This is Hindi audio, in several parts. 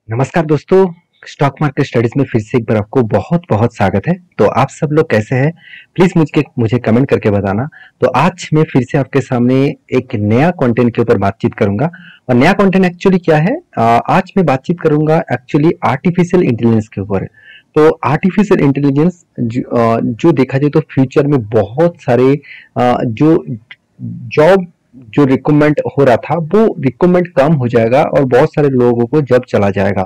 नमस्कार दोस्तों। स्टॉक मार्केट स्टडीज में फिर से एक बार आपको बहुत बहुत स्वागत है। तो आप सब लोग कैसे हैं? प्लीज मुझे कमेंट करके बताना। तो आज मैं फिर से आपके सामने एक नया कंटेंट के ऊपर बातचीत करूंगा। और नया कंटेंट एक्चुअली क्या है, आज मैं बातचीत करूंगा एक्चुअली आर्टिफिशियल इंटेलिजेंस के ऊपर। तो आर्टिफिशियल इंटेलिजेंस जो देखा जाए तो फ्यूचर में बहुत सारे जो जॉब जो रिक्वायरमेंट हो रहा था वो रिक्वायरमेंट कम हो जाएगा और बहुत सारे लोगों को जॉब चला जाएगा।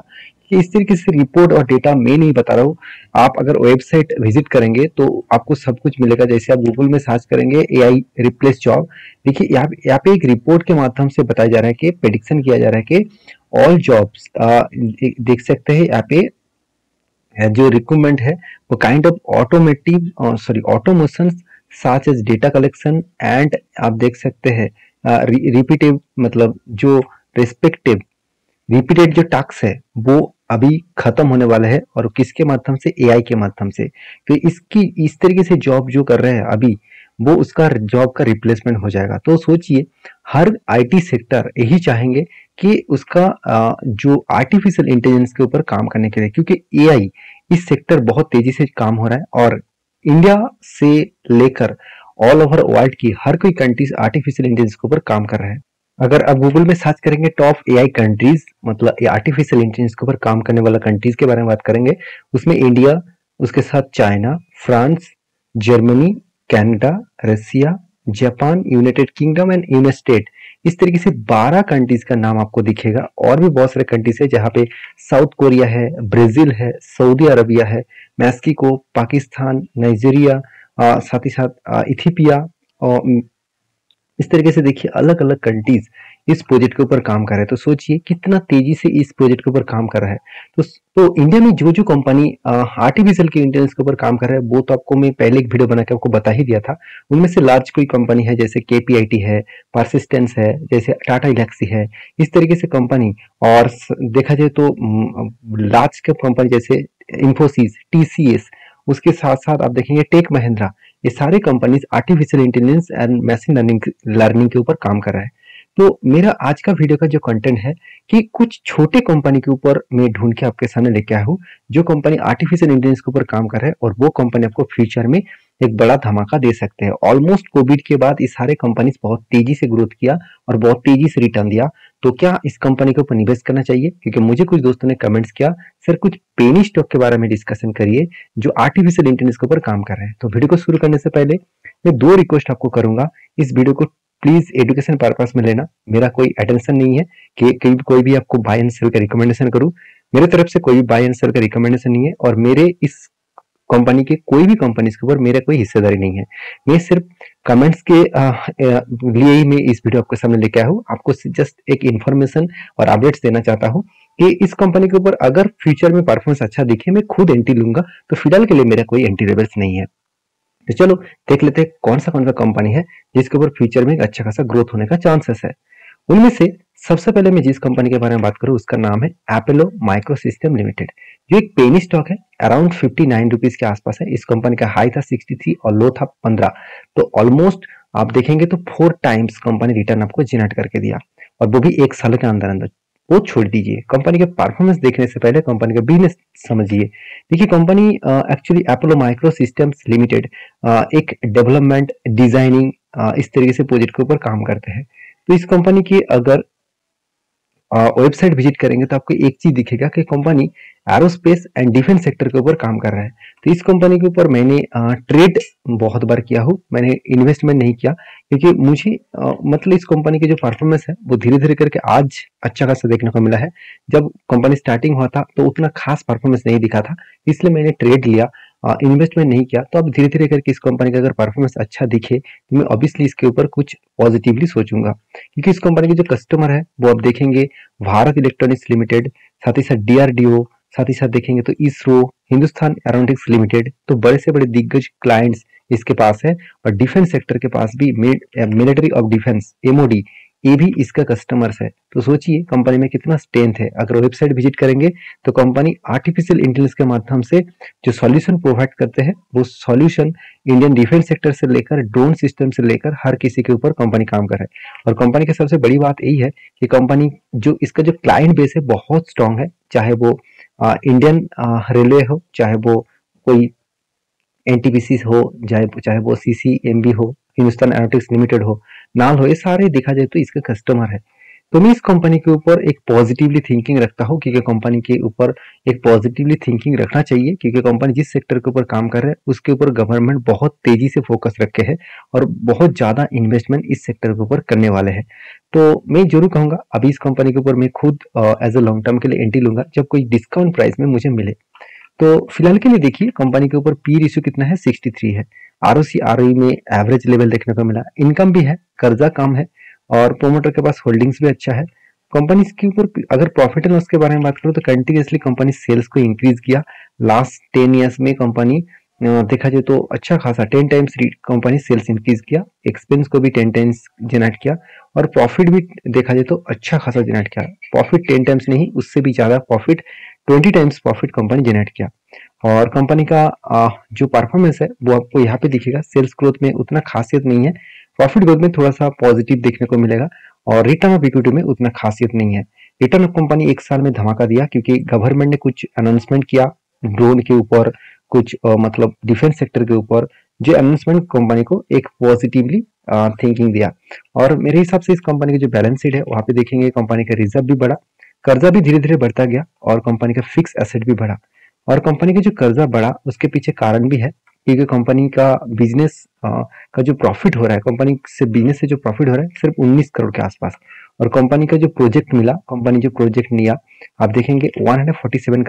कि इस तरीके से रिपोर्ट और डेटा मैं नहीं बता रहा हूँ। आप अगर वेबसाइट विजिट करेंगे तो आपको सब कुछ मिलेगा। जैसे आप गूगल में सर्च करेंगे एआई रिप्लेस जॉब, देखिए यहाँ पे एक रिपोर्ट के माध्यम से बताया जा रहा है कि प्रेडिक्शन किया जा रहा है कि ऑल जॉब्स देख सकते हैं यहाँ पे जो रिक्वायरमेंट है वो kind of automation such as data collection and आप देख सकते हैं रिपीटिव मतलब जो रिस्पेक्टिव रिपीटेड जो टास्क है वो अभी खत्म होने वाला है और किसके माध्यम से, एआई के माध्यम से। तो इसकी इस तरीके से जॉब जो कर रहे हैं अभी वो उसका जॉब का रिप्लेसमेंट हो जाएगा। तो सोचिए हर आईटी सेक्टर यही चाहेंगे कि उसका जो आर्टिफिशियल इंटेलिजेंस के ऊपर काम करने के लिए, क्योंकि एआई इस सेक्टर बहुत तेजी से काम हो रहा है और इंडिया से लेकर ऑल ओवर वर्ल्ड की हर कोई कंट्रीज आर्टिफिशियल इंटेलिजेंस के ऊपर काम कर रहे हैं। अगर आप गूगल में सर्च करेंगे टॉप एआई कंट्रीज मतलब आर्टिफिशियल इंटेलिजेंस के ऊपर काम करने वाला कंट्रीज के बारे में बात करेंगे, उसमें इंडिया, उसके साथ China, France, Germany, Canada, Russia, Japan, United Kingdom and United State, इस तरीके से 12 कंट्रीज का नाम आपको दिखेगा। और भी बहुत सारे कंट्रीज है जहाँ पे साउथ कोरिया है, ब्राजील है, सऊदी अरबिया है, मैक्सिको, पाकिस्तान, नाइजीरिया, साथ ही साथ इथियोपिया और इस तरीके से देखिए अलग अलग कंट्रीज इस प्रोजेक्ट के ऊपर काम कर रहे हैं। तो सोचिए कितना तेजी से इस प्रोजेक्ट के ऊपर काम कर रहा है। तो इंडिया में जो जो कंपनी आर्टिफिशियल के इंटेलिजेंस के ऊपर काम कर रहा है वो तो आपको मैं पहले एक वीडियो बना के आपको बता ही दिया था। उनमें से लार्ज कोई कंपनी है जैसे केपीआईटी है, परसिस्टेंस है, जैसे टाटा इलेक्सी है, इस तरीके से कंपनी। और देखा जाए तो लार्ज कैप कंपनी जैसे इंफोसिस, टीसीएस, उसके साथ साथ आप देखेंगे टेक महिंद्रा, ये सारे companies artificial intelligence and machine learning के ऊपर काम कर रहा है। तो मेरा आज का वीडियो का जो कंटेंट है कि कुछ छोटे कंपनी के ऊपर मैं ढूंढ के आपके सामने लेके आया हूँ जो कंपनी आर्टिफिशियल इंटेलिजेंस के ऊपर काम कर रहा है और वो कंपनी आपको फ्यूचर में एक बड़ा धमाका दे सकते हैं। ऑलमोस्ट कोविड के बाद ये सारे कंपनीज बहुत तेजी से ग्रोथ किया और बहुत तेजी से रिटर्न दिया। तो क्या इस कंपनी के ऊपर निवेश करना चाहिए? क्योंकि मुझे कुछ दोस्तों ने कमेंट्स किया सर कुछ पेनी स्टॉक के बारे में डिस्कशन करिए जो आर्टिफिशियल इंटेलिजेंस के ऊपर काम कर रहे हैं। तो वीडियो को शुरू करने से पहले मैं दो रिक्वेस्ट आपको करूंगा। इस वीडियो को प्लीज एजुकेशन पर्पस में लेना, मेरा कोई अटेंशन नहीं है कि कोई भी आपको बाय एंड सेल का रिकमेंडेशन करूं। मेरे तरफ से कोई भी बाय एंड सेल का रिकमेंडेशन नहीं है और मेरे इस कंपनी के कोई भी कंपनी के ऊपर मेरा कोई हिस्सेदारी नहीं है। मैं सिर्फ कमेंट्स के लिए ही मैं इस वीडियो आपके सामने लेके आया हूँ। आपको जस्ट एक इन्फॉर्मेशन और अपडेट्स देना चाहता हूँ कि इस कंपनी के ऊपर अगर फ्यूचर में परफॉर्मेंस अच्छा दिखे मैं खुद एंट्री लूंगा। तो फिलहाल के लिए मेरा कोई एंट्री लेवल्स नहीं है। तो चलो देख लेते हैं कौन सा कंपनी है जिसके ऊपर फ्यूचर में एक अच्छा खासा ग्रोथ होने का चांसेस है। उनमें से सबसे पहले मैं जिस कंपनी के बारे में बात करूं उसका नाम है एपोलो माइक्रो सिस्टम लिमिटेड, जो एक पेनी स्टॉक है। अराउंड 59 रुपीज के आसपास है। इस कंपनी का हाई था 63 और लो था 15। तो ऑलमोस्ट आप देखेंगे तो 4 टाइम्स कंपनी रिटर्न आपको जनरेट करके दिया और वो भी एक साल के अंदर अंदर। वो छोड़ दीजिए, कंपनी के परफॉर्मेंस देखने से पहले कंपनी का बिजनेस समझिए। देखिए company actually Apollo micro systems limited एक डेवलपमेंट डिजाइनिंग इस तरीके से प्रोजेक्ट के ऊपर काम करते हैं। तो इस कंपनी की अगर वेबसाइट विजिट करेंगे तो आपको एक चीज दिखेगा कि company aerospace and defence sector के ऊपर काम कर रहा है। तो इस कंपनी के ऊपर मैंने ट्रेड बहुत बार किया हूँ, मैंने इन्वेस्टमेंट नहीं किया क्योंकि मुझे मतलब इस कंपनी की जो परफॉर्मेंस है वो धीरे धीरे करके आज अच्छा खासा देखने को मिला है। जब कंपनी स्टार्टिंग हुआ था तो उतना खास परफॉर्मेंस नहीं दिखा था, इसलिए मैंने ट्रेड लिया, इन्वेस्टमेंट नहीं किया। तो अब धीरे धीरे करके इस कंपनी का अगर परफॉर्मेंस अच्छा दिखे तो मैं ऑब्वियसली इसके ऊपर कुछ पॉजिटिवली सोचूंगा, क्योंकि इस कंपनी के जो कस्टमर है वो आप देखेंगे भारत इलेक्ट्रॉनिक्स लिमिटेड, साथ ही साथ डीआरडीओ, साथ ही साथ देखेंगे तो इसरो, हिंदुस्तान एरोनॉटिक्स लिमिटेड। तो बड़े से बड़े दिग्गज क्लाइंट्स इसके पास है। और डिफेंस सेक्टर के पास भी मिलिट्री ऑफ डिफेंस एमओडी, ये भी इसका कस्टमर्स है। तो सोचिए कंपनी में कितना स्ट्रेंथ है। अगर वेबसाइट विजिट करेंगे तो कंपनी आर्टिफिशियल इंटेलिजेंस के माध्यम से जो सॉल्यूशन प्रोवाइड करते हैं वो सॉल्यूशन इंडियन डिफेंस सेक्टर से लेकर ड्रोन सिस्टम से लेकर हर किसी के ऊपर कंपनी काम कर रहा है। और कंपनी की सबसे बड़ी बात यही है कि कंपनी जो इसका जो क्लाइंट बेस है बहुत स्ट्रांग है। चाहे वो इंडियन रेलवे हो, चाहे वो कोई एनटीपीसी हो, चाहे वो सीसीएमबी हो, हिंदुस्तान एरोनॉटिक्स लिमिटेड हो, नाल हो, ये सारे देखा जाए तो इसके कस्टमर है। तो मैं इस कंपनी के ऊपर एक पॉजिटिवली थिंकिंग रखता हूँ, क्योंकि कंपनी के ऊपर एक पॉजिटिवली थिंकिंग रखना चाहिए, क्योंकि कंपनी जिस सेक्टर के ऊपर काम कर रहा है उसके ऊपर गवर्नमेंट बहुत तेजी से फोकस रखे है और बहुत ज्यादा इन्वेस्टमेंट इस सेक्टर के ऊपर करने वाले हैं। तो मैं जरूर कहूंगा अभी इस कंपनी के ऊपर मैं खुद एज ए लॉन्ग टर्म के लिए एंट्री लूंगा जब कोई डिस्काउंट प्राइस में मुझे मिले। तो फिलहाल के लिए देखिए कंपनी के ऊपर पी रेशियो कितना है, 63 है। आरओसी आरओई में एवरेज लेवल देखने को मिला, इनकम भी है, कर्जा कम है और प्रोमोटर के पास होल्डिंग्स भी अच्छा है। कंपनी के ऊपर अगर प्रॉफिट एंड लॉस के बारे में बात करूं तो कंटिन्यूसली कंपनी सेल्स को इंक्रीज किया। लास्ट 10 ईयर्स में कंपनी देखा जाए तो अच्छा खासा 10 टाइम्स कंपनी सेल्स इंक्रीज किया, एक्सपेंस को भी 10 टाइम्स जनरेट किया और प्रॉफिट भी देखा जाए तो अच्छा खासा जनरेट किया। प्रॉफिट 10 टाइम्स नहीं, उससे भी ज्यादा profit 20 times profit company generate किया। और कंपनी का जो परफॉर्मेंस है वो आपको यहाँ पे दिखेगा। सेल्स ग्रोथ में उतना खासियत नहीं है, प्रॉफिट ग्रोथ में थोड़ा सा पॉजिटिव देखने को मिलेगा और रिटर्न ऑफ इक्विटी में उतना खासियत नहीं है। रिटर्न ऑफ कंपनी एक साल में धमाका दिया क्योंकि गवर्नमेंट ने कुछ अनाउंसमेंट किया ड्रोन के ऊपर, कुछ मतलब डिफेंस सेक्टर के ऊपर, जो अनाउंसमेंट कंपनी को एक पॉजिटिवली थिंकिंग दिया। और मेरे हिसाब से इस कंपनी की जो बैलेंस शीट है वहां पे देखेंगे कंपनी का रिजर्व भी बढ़ा, कर्जा भी धीरे धीरे बढ़ता गया और कंपनी का फिक्स एसेट भी बढ़ा। और कंपनी का जो कर्जा बढ़ा उसके पीछे कारण भी है, क्योंकि कंपनी का बिजनेस का जो प्रॉफिट हो रहा है, कंपनी से बिजनेस से जो प्रॉफिट हो रहा है सिर्फ 19 करोड़ के आसपास। और कंपनी का जो प्रोजेक्ट मिला, कंपनी जो प्रोजेक्ट लिया आप देखेंगे 147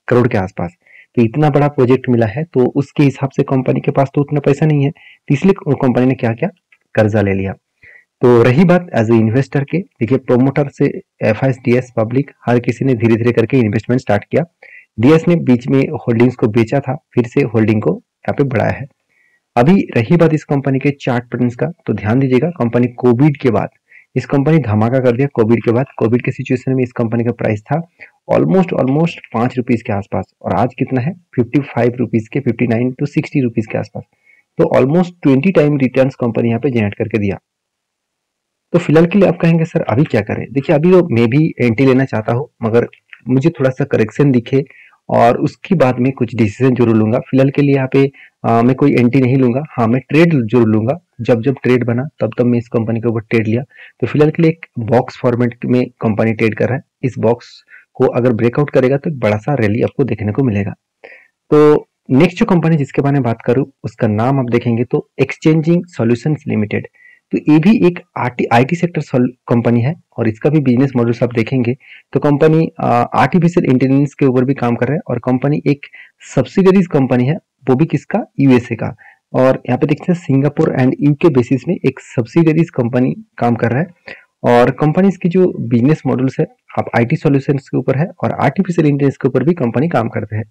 करोड़ के आसपास। तो इतना बड़ा प्रोजेक्ट मिला है तो उसके हिसाब से कंपनी के पास तो उतना पैसा नहीं है, तो इसलिए कंपनी ने क्या किया, कर्जा ले लिया। तो रही बात एज ए इन्वेस्टर के, देखिए प्रोमोटर से एफआईएस डीएस पब्लिक हर किसी ने धीरे धीरे करके इन्वेस्टमेंट स्टार्ट किया। डीएस ने बीच में होल्डिंग्स को बेचा था, फिर से होल्डिंग को यहाँ पे बढ़ाया है। अभी रही बात इस कंपनी के चार्ट पैटर्न्स का, तो ध्यान दीजिएगा कंपनी कोविड के बाद इस कंपनी धमाका कर दिया। कोविड के बाद, कोविड के सिचुएशन में इस कंपनी का प्राइस था ऑलमोस्ट 5 रुपीज के आसपास और आज कितना है 55 रुपीज के, 59 टू 60 रुपीज के आसपास। तो ऑलमोस्ट 20 टाइम रिटर्न्स कंपनी यहाँ पे जनरेट करके दिया। तो फिलहाल के लिए आप कहेंगे सर अभी क्या करें, देखिए अभी तो मैं भी एंट्री लेना चाहता हूँ मगर मुझे थोड़ा सा करेक्शन दिखे और उसके बाद में कुछ डिसीजन जरूर लूंगा। फिलहाल के लिए यहाँ पे मैं कोई एंट्री नहीं लूंगा, हाँ मैं ट्रेड जरूर लूंगा। जब जब ट्रेड बना तब तब मैं इस कंपनी के ऊपर ट्रेड लिया। तो फिलहाल के लिए एक बॉक्स फॉर्मेट में कंपनी ट्रेड कर रहा है, इस बॉक्स को अगर ब्रेकआउट करेगा तो एक बड़ा सा रैली आपको देखने को मिलेगा। तो नेक्स्ट जो कंपनी जिसके बारे में बात करूं उसका नाम आप देखेंगे तो एक्सचेंजिंग सॉल्यूशंस लिमिटेड। तो ये भी एक आईटी सेक्टर कंपनी है और इसका भी बिजनेस मॉडल आप देखेंगे तो कंपनी आर्टिफिशियल इंटेलिजेंस के ऊपर भी काम कर रहा है और कंपनी एक सब्सिडरीज कंपनी है, वो भी किसका, यूएसए का। और यहाँ पे देखते हैं सिंगापुर एंड यूके बेसिस में एक सब्सिडरीज कंपनी काम कर रहा है और कंपनी की जो बिजनेस मॉडल्स है आप आईटी सॉल्यूशंस के ऊपर है और आर्टिफिशियल इंटेलिजेंस के ऊपर भी कंपनी काम करते हैं।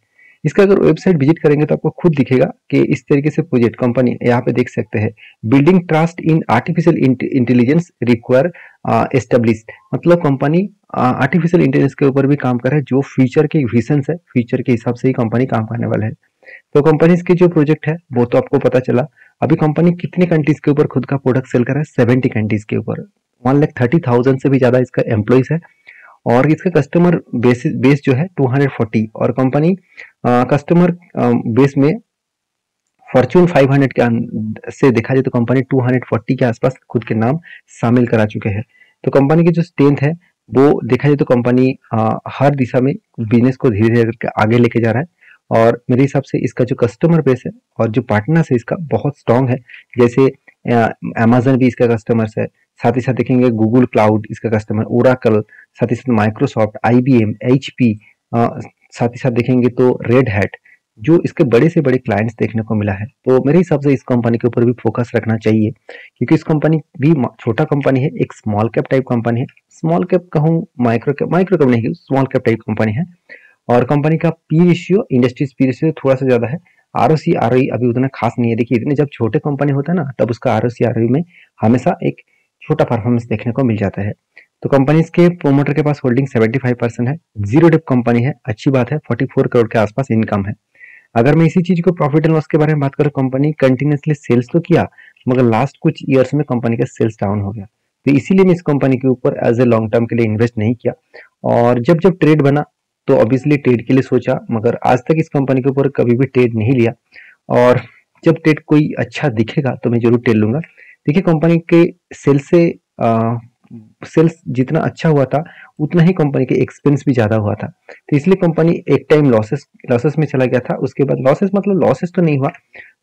इसका अगर वेबसाइट विजिट करेंगे तो आपको खुद दिखेगा कि इस तरीके से प्रोजेक्ट कंपनी यहाँ पे देख सकते हैं। Building trust in artificial intelligence require establish, मतलब कंपनी आर्टिफिशियल इंटेलिजेंस के ऊपर भी काम कर रहा है, जो फ्यूचर के विजन है, फ्यूचर के हिसाब से ही कंपनी काम करने वाला है। तो कंपनीज के जो प्रोजेक्ट है वो तो आपको पता चला। अभी कंपनी कितने कंट्रीज के ऊपर खुद का प्रोडक्ट सेल कर रहा है, 70 कंट्रीज के ऊपर, 1,30,000 से भी ज्यादा इसका एम्प्लॉइज है और इसका कस्टमर बेस जो है 240 और कंपनी कस्टमर बेस में फॉर्च्यून 500 के से देखा जाए तो कंपनी 240 के आसपास खुद के नाम शामिल करा चुके हैं। तो कंपनी की जो स्ट्रेंथ है वो देखा जाए तो कंपनी हर दिशा में बिजनेस को धीरे धीरे करके आगे लेके जा रहा है और मेरे हिसाब से इसका जो कस्टमर बेस है और जो पार्टनर्स है इसका बहुत स्ट्रांग है। जैसे अमेजन भी इसका कस्टमर्स है, साथ ही साथ देखेंगे गूगल क्लाउड इसका कस्टमर, ओराकल, साथ ही साथ माइक्रोसॉफ्ट, आईबीएम, एचपी, साथ ही साथ देखेंगे तो रेड हैट, जो इसके बड़े से बड़े क्लाइंट्स देखने को मिला है। तो मेरे हिसाब से इस कंपनी के ऊपर भी फोकस रखना चाहिए क्योंकि इस कंपनी भी छोटा कंपनी है, एक स्मॉल कैप टाइप कंपनी है, स्मॉल कैप कहूँ माइक्रो कैप नहीं, स्मॉल कैप टाइप कंपनी है और कंपनी का P ratio industries P ratio थोड़ा सा ज्यादा है। आरओसी आरओई अभी उतना खास नहीं है। देखिए इतने जब छोटे कंपनी होता है ना तब उसका आरओसी आरओई में हमेशा एक छोटा परफॉर्मेंस देखने को मिल जाता है। तो कंपनी के प्रोमोटर के पास होल्डिंग 75% है, जीरो डेप कंपनी है, अच्छी बात है, 44 करोड़ के आसपास इनकम है। अगर मैं इसी चीज को प्रॉफिट एंड लॉस के बारे में बात करूं, कंपनी कंटिन्यूसली सेल्स तो किया मगर लास्ट कुछ ईयर्स में कंपनी का सेल्स डाउन हो गया, तो इसीलिए मैं इस कंपनी के ऊपर एज ए लॉन्ग टर्म के लिए इन्वेस्ट नहीं किया। और जब जब ट्रेड बना तो ऑब्वियसली ट्रेड के लिए सोचा, मगर आज तक इस कंपनी के ऊपर कभी भी ट्रेड नहीं लिया। और जब ट्रेड कोई अच्छा दिखेगा तो मैं जरूर ट्रेड लूंगा। देखिए कंपनी के सेल्स से सेल्स जितना अच्छा हुआ था उतना ही कंपनी के एक्सपेंस भी ज्यादा हुआ था, तो इसलिए कंपनी एक टाइम लॉसेस में चला गया था। उसके बाद लॉसेस मतलब लॉसेस तो नहीं हुआ,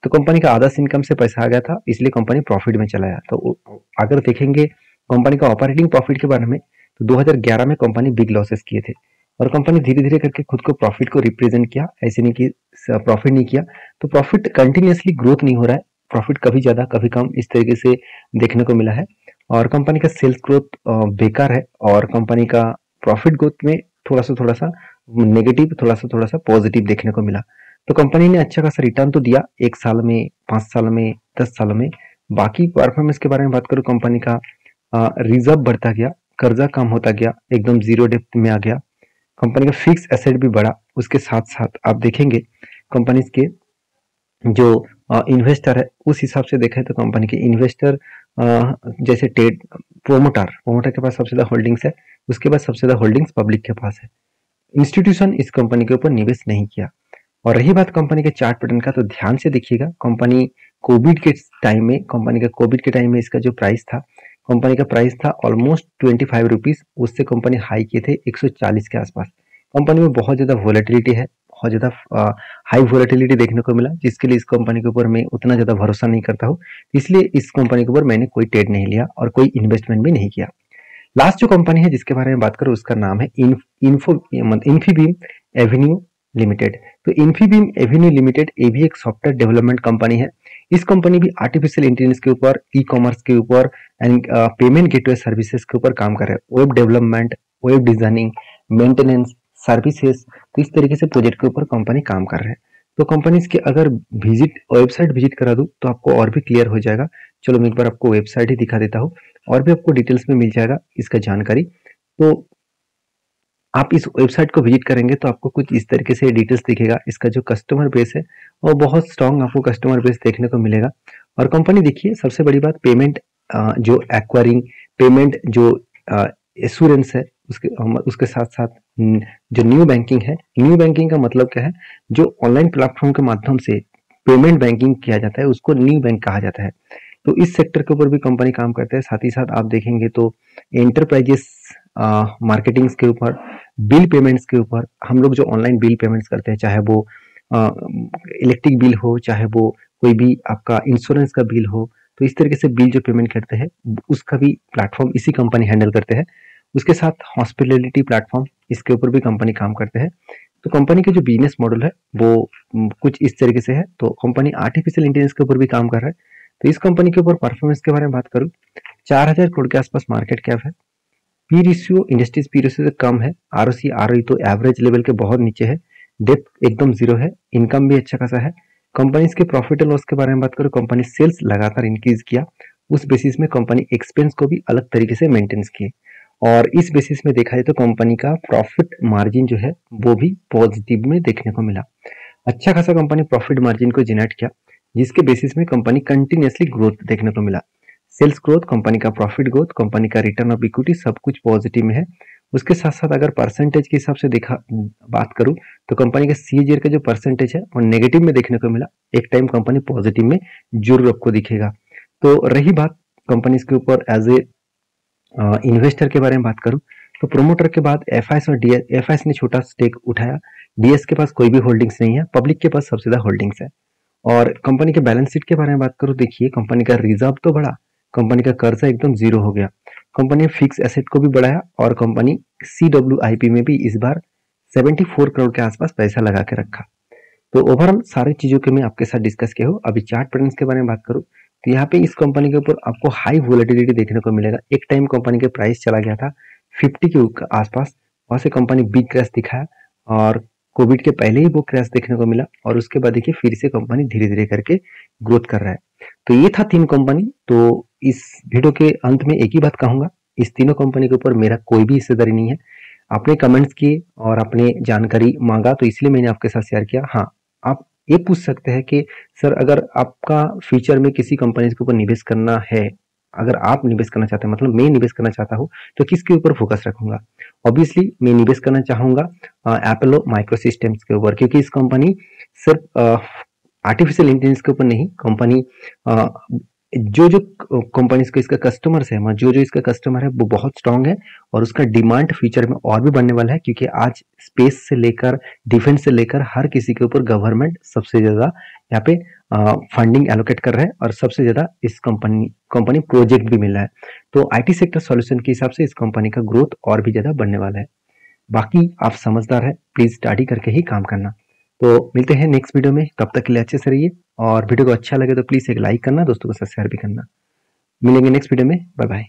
तो कंपनी का आधा इनकम से पैसा आ गया था, इसलिए कंपनी प्रॉफिट में चला गया। तो अगर देखेंगे कंपनी का ऑपरेटिंग प्रॉफिट के बारे में, तो 2011 में कंपनी बिग लॉसेस किए थे और कंपनी धीरे धीरे करके खुद को प्रॉफिट को रिप्रेजेंट किया, ऐसे नहीं कि प्रॉफिट नहीं किया। तो प्रॉफिट कंटिन्यूसली ग्रोथ नहीं हो रहा है, प्रॉफिट कभी ज्यादा कभी कम इस तरीके से देखने को मिला है। और कंपनी का सेल्स ग्रोथ बेकार है और कंपनी का प्रॉफिट ग्रोथ में थोड़ा सा नेगेटिव, थोड़ा सा पॉजिटिव देखने को मिला। तो कंपनी ने अच्छा खासा रिटर्न तो दिया 1 साल में, 5 साल में, 10 साल में। बाकी परफॉर्मेंस के बारे में बात करूँ, कंपनी का रिजर्व बढ़ता गया, कर्जा कम होता गया, एकदम जीरो डेप्थ में आ गया। कंपनी का फिक्स एसेट भी बढ़ा। उसके साथ साथ आप देखेंगे कंपनी के जो इन्वेस्टर है उस हिसाब से देखें तो कंपनी के इन्वेस्टर जैसे ट्रेड प्रोमोटर के पास सबसे ज्यादा होल्डिंग्स है, उसके बाद सबसे ज्यादा होल्डिंग्स पब्लिक के पास है। इंस्टीट्यूशन इस कंपनी के ऊपर निवेश नहीं किया। और रही बात कंपनी के चार्ट पैटर्न का, तो ध्यान से देखिएगा कंपनी कोविड के टाइम में, इसका जो प्राइस था, कंपनी का प्राइस था ऑलमोस्ट 25 रुपीज, उससे कंपनी हाई किए थे 140 के आसपास। कंपनी में बहुत ज्यादा वोलेटिलिटी है, बहुत ज्यादा हाई वोलेटिलिटी देखने को मिला, जिसके लिए इस कंपनी के ऊपर मैं उतना ज्यादा भरोसा नहीं करता हूँ, इसलिए इस कंपनी के ऊपर मैंने कोई ट्रेड नहीं लिया और कोई इन्वेस्टमेंट भी नहीं किया। लास्ट जो कंपनी है जिसके बारे में बात करूं उसका नाम है इन्फीबीम एवेन्यू लिमिटेड। तो इन्फीबीम एवेन्यू लिमिटेड ये भी एक सॉफ्टवेयर डेवलपमेंट कंपनी है। इस कंपनी भी आर्टिफिशियल इंटेलिजेंस के ऊपर, ई कॉमर्स के ऊपर एंड पेमेंट गेटवे सर्विसेज के ऊपर काम कर रहा है। Web development, web designing, maintenance, services, तो इस तरीके से प्रोजेक्ट के ऊपर कंपनी काम कर रहा है। तो कंपनी के अगर वेबसाइट विजिट करा दूं तो आपको और भी क्लियर हो जाएगा। चलो मैं एक बार आपको वेबसाइट ही दिखा देता हूँ, और भी आपको डिटेल्स में मिल जाएगा इसका जानकारी। तो आप इस वेबसाइट को विजिट करेंगे तो आपको कुछ इस तरीके से डिटेल्स दिखेगा। इसका जो कस्टमर बेस है वो बहुत स्ट्रॉन्ग आपको कस्टमर बेस देखने को मिलेगा। और कंपनी देखिए सबसे बड़ी बात, पेमेंट जो एक्वायरिंग, पेमेंट जो एश्योरेंस है, उसके साथ साथ जो न्यू बैंकिंग है। न्यू बैंकिंग का मतलब क्या है, जो ऑनलाइन प्लेटफॉर्म के माध्यम से पेमेंट बैंकिंग किया जाता है उसको न्यू बैंक कहा जाता है। तो इस सेक्टर के ऊपर भी कंपनी काम करता है। साथ ही साथ आप देखेंगे तो एंटरप्राइजेस मार्केटिंग के ऊपर, बिल पेमेंट्स के ऊपर, हम लोग जो ऑनलाइन बिल पेमेंट्स करते हैं, चाहे वो इलेक्ट्रिक बिल हो, चाहे वो कोई भी आपका इंश्योरेंस का बिल हो, तो इस तरीके से बिल जो पेमेंट करते हैं उसका भी प्लेटफॉर्म इसी कंपनी हैंडल करते हैं। उसके साथ हॉस्पिटलिटी प्लेटफॉर्म, इसके ऊपर भी कंपनी काम करते हैं। तो कंपनी का जो बिजनेस मॉडल है वो कुछ इस तरीके से है। तो कंपनी आर्टिफिशियल इंटेलिजेंस के ऊपर भी काम कर रहा है। तो इस कंपनी के ऊपर परफॉर्मेंस के बारे में बात करूं, 4000 करोड़ के आसपास मार्केट कैप है। P ratio industries P ratio से कम है। आरओसी आरओई तो एवरेज लेवल के बहुत नीचे है। डेप्थ एकदम जीरो है। इनकम भी अच्छा खासा है। कंपनी के प्रॉफिट एंड लॉस के बारे में बात करूं, कंपनी सेल्स लगातार इंक्रीज किया, उस बेसिस में कंपनी एक्सपेंस को भी अलग तरीके से मेंटेन किए। और इस बेसिस में देखा जाए तो कंपनी का प्रॉफिट मार्जिन जो है वो भी पॉजिटिव में देखने को मिला। अच्छा खासा कंपनी प्रॉफिट मार्जिन को जनरेट किया, जिसके बेसिस में कंपनी कंटिन्यूसली ग्रोथ देखने को मिला। सेल्स ग्रोथ, कंपनी का प्रॉफिट ग्रोथ, कंपनी का रिटर्न ऑफ इक्विटी, सब कुछ पॉजिटिव में है। उसके साथ साथ अगर परसेंटेज के हिसाब से बात करूं तो कंपनी का सीएजीआर का जो परसेंटेज है वो नेगेटिव में देखने को मिला। एक टाइम कंपनी पॉजिटिव में जरूर आपको दिखेगा। तो रही बात कंपनी के ऊपर एज ए इन्वेस्टर के बारे में बात करूं, तो प्रोमोटर के बाद एफआईएस और डीएस, एफआईएस ने छोटा स्टेक उठाया, डीएस के पास कोई भी होल्डिंग्स नहीं है, पब्लिक के पास सबसे ज्यादा होल्डिंग्स है। और कंपनी के बैलेंस शीट के बारे में बात करूं, देखिए कंपनी का रिजर्व तो बढ़ा, कंपनी का कर्जा एकदम जीरो हो गया, कंपनी ने फिक्स एसेट को भी बढ़ाया और कंपनी CWIP में भी इस बार 74 करोड़ के आसपास पैसा लगा के रखा। तो ओवरऑल सारी चीजों के मैं आपके साथ डिस्कस किया हूँ। अभी चार्ट पैटर्न्स के बारे में बात करूँ तो यहाँ पे इस कंपनी के ऊपर आपको हाई वोलेटिलिटी देखने को मिलेगा। एक टाइम कंपनी के प्राइस चला गया था 50 के आसपास, वहां से कंपनी बिग क्रैश दिखाया और कोविड के पहले ही वो क्रैश देखने को मिला और उसके बाद देखिए फिर से कंपनी धीरे धीरे करके ग्रोथ कर रहा है। तो ये था 3 कंपनी। तो इस वीडियो के अंत में एक ही बात कहूंगा, इस तीनों कंपनी के ऊपर मेरा कोई भी हिस्सेदारी नहीं है। आपने कमेंट्स किए और आपने जानकारी मांगा तो इसलिए मैंने आपके साथ शेयर किया। हाँ, आप ये पूछ सकते हैं कि सर अगर आपका फ्यूचर में किसी कंपनी के ऊपर निवेश करना है अगर आप निवेश करना चाहते हैं, मतलब मैं निवेश करना चाहता हूँ, तो किसके ऊपर फोकस रखूंगा? ऑब्वियसली मैं निवेश करना चाहूंगा एपोलो माइक्रोसिस्टम्स के ऊपर, क्योंकि इस कंपनी सिर्फ आर्टिफिशियल इंटेलिजेंस के ऊपर नहीं, कंपनी जो जो कंपनीज को इसका कस्टमर्स है, जो जो इसका कस्टमर है वो बहुत स्ट्रांग है, और उसका डिमांड फ्यूचर में और भी बढ़ने वाला है, क्योंकि आज स्पेस से लेकर डिफेंस से लेकर हर किसी के ऊपर गवर्नमेंट सबसे ज्यादा यहाँ पे फंडिंग एलोकेट कर रहा है, और सबसे ज्यादा इस कंपनी प्रोजेक्ट भी मिल रहा है। तो आईटी सेक्टर सॉल्यूशन के हिसाब से इस कंपनी का ग्रोथ और भी ज्यादा बढ़ने वाला है। बाकी आप समझदार है, प्लीज स्टडी करके ही काम करना। तो मिलते हैं नेक्स्ट वीडियो में, तब तक के लिए अच्छे से रहिए, और वीडियो को अच्छा लगे तो प्लीज एक लाइक करना, दोस्तों के साथ शेयर भी करना। मिलेंगे नेक्स्ट वीडियो में, बाय बाय।